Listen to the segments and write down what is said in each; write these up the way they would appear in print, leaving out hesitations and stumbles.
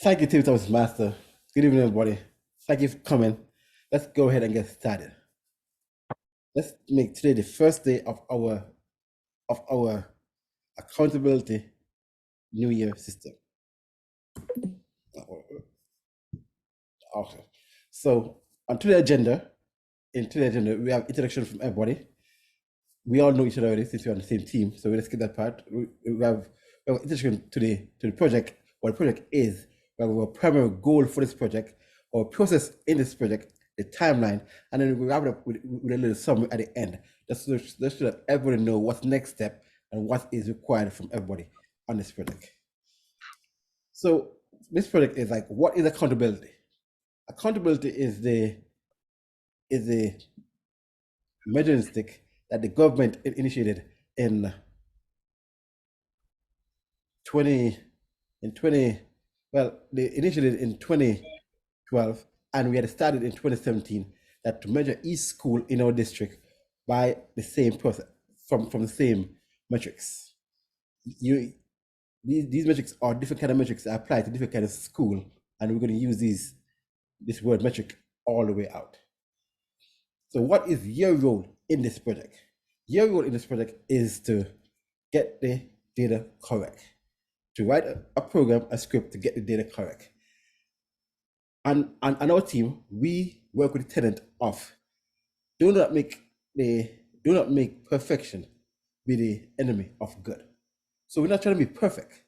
Thank you, Toastmaster. Good evening, everybody. Thank you for coming. Let's go ahead and get started. Let's make today the first day of our accountability New Year system. Okay. So on today's agenda, we have introduction from everybody. We all know each other already since we're on the same team, so let's skip that part. We have introduction to the project. What the project is, we have our primary goal for this project, our process in this project, the timeline, and then we wrap it up with a little summary at the end, just so that everybody know what's next step and what is required from everybody on this project. So this project is like, what is accountability? Accountability is the measuring stick that the government initiated in 20 in 20 well, they initiated in 2012 and we had started in 2017, that to measure each school in our district by the same process, from the same metrics. These metrics are different kind of metrics that apply to different kind of school, and we're going to use this word metric all the way out. So what is your role in this project? Your role in this project is to get the data correct, to write a program, a script to get the data correct. And on our team, we work with the tenet of do not make perfection be the enemy of good. So we're not trying to be perfect.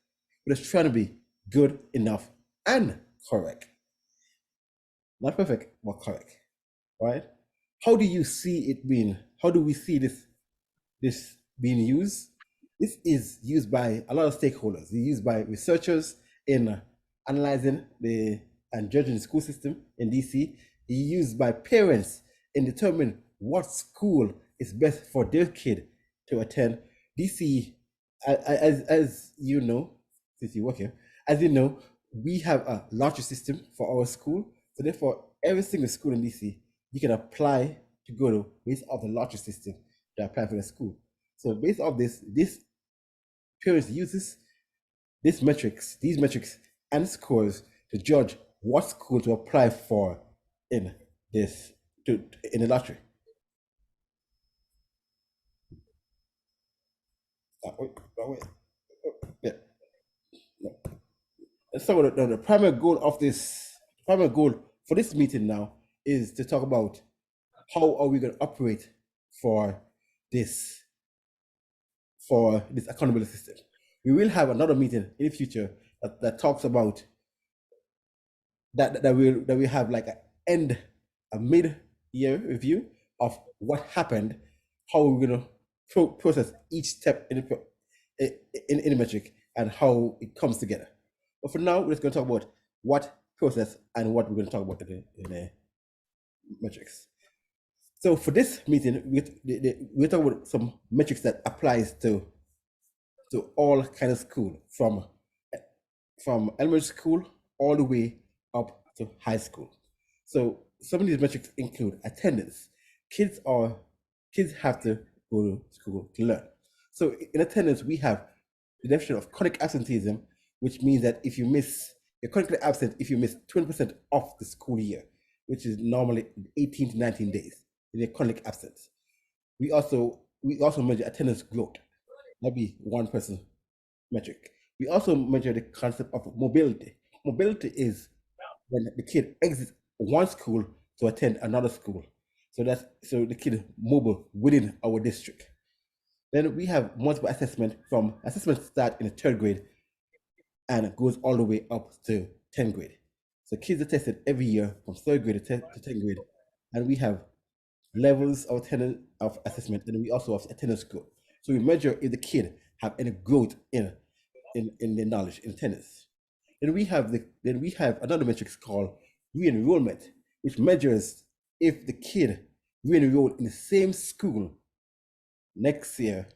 We're just trying to be good enough and correct. Not perfect, but correct. Right? How do you see it being? How do we see this being used? This is used by a lot of stakeholders. It's used by researchers in analyzing and judging the school system in DC. It's used by parents in determining what school is best for their kid to attend. DC, as you know, since you work here, as you know, we have a lottery system for our school. So therefore, every single school in DC, you can apply to go to based off the lottery system to apply for the school. So based off this parents uses these metrics and scores to judge what school to apply for in the lottery. Wait. Yeah. No. So the primary goal for this meeting now is to talk about how are we going to operate for this accountability system. We will have another meeting in the future that talks about that we have like a mid-year review of what happened, how we're going to process each step in the metric and how it comes together. But for now, we're just going to talk about what process and what we're going to talk about in the metrics. So for this meeting, we're talking about some metrics that applies to all kind of school, from elementary school all the way up to high school. So some of these metrics include attendance. Kids have to go to school to learn. So in attendance, we have the definition of chronic absenteeism, which means that if you miss, you're chronically absent if you miss 20% of the school year, which is normally 18 to 19 days. They're chronic absence. We also measure attendance growth. That'd be one person metric. We also measure the concept of mobility. Mobility is when the kid exits one school to attend another school. So the kid is mobile within our district. Then we have multiple assessment. From assessment start in the 3rd grade and it goes all the way up to 10th grade. So kids are tested every year from 3rd grade to 10th grade, and we have levels of assessment, and we also have attendance growth. So we measure if the kid have any growth in their knowledge in attendance. Then we have another metric called re-enrollment, which measures if the kid re-enrolled in the same school next year,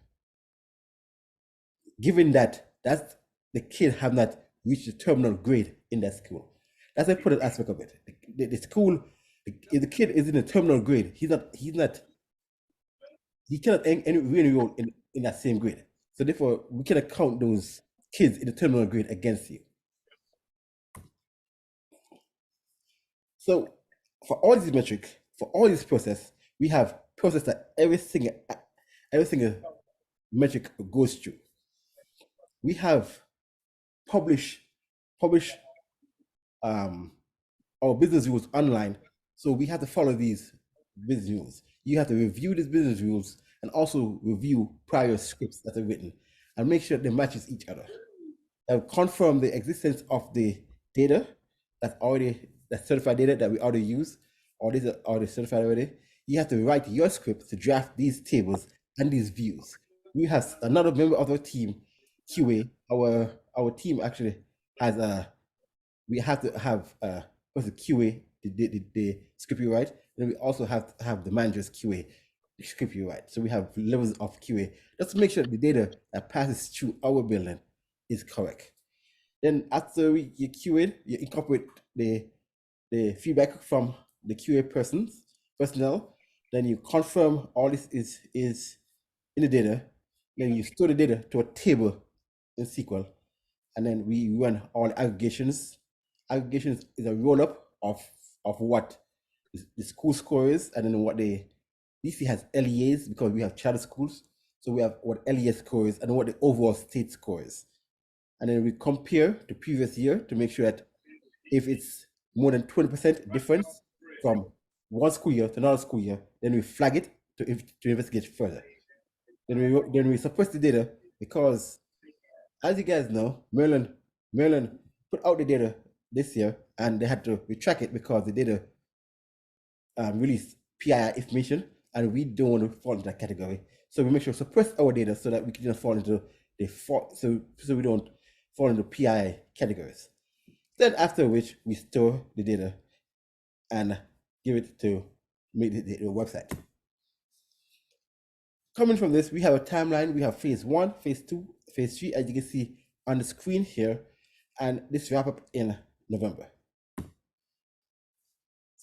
given that the kid have not reached the terminal grade in that school. That's the important aspect of it. The school, if the kid is in the terminal grade, he cannot re-enroll in that same grade. So therefore, we cannot count those kids in the terminal grade against you. So for all these metrics, for all this process, we have process that every single metric goes through. We have publish publish our business rules online. So we have to follow these business rules. You have to review these business rules and also review prior scripts that are written and make sure they matches each other. And confirm the existence of the data that's certified data that we already use, or these are already certified already. You have to write your script to draft these tables and these views. We have another member of our team, QA. Our team actually has a we have to have what's the QA, the script you write. Then we also have to have the manager's QA, the script you write. So we have levels of QA just to make sure the data that passes through our building is correct. Then after you QA, you incorporate the feedback from the QA personnel. Then you confirm all this is in the data. Then you store the data to a table in SQL, and then we run all the aggregations. Aggregations is a roll up of what the school score is, and then what the DC has LEAs because we have charter schools. So we have what LES score is and what the overall state score is. And then we compare the previous year to make sure that if it's more than 20% difference from one school year to another school year, then we flag it to investigate further. Then we suppress the data because, as you guys know, Maryland put out the data this year and they had to retract it because the data released PII information, and we don't want to fall into that category. So we make sure to suppress our data so that we can fall into so we don't fall into PII categories. Then after which we store the data and give it to make the website. Coming from this, we have a timeline. We have phase 1, phase 2, phase 3, as you can see on the screen here, and this wrap up in November.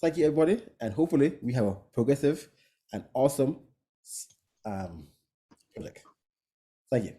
Thank you, everybody, and hopefully we have a progressive and awesome project. Thank you.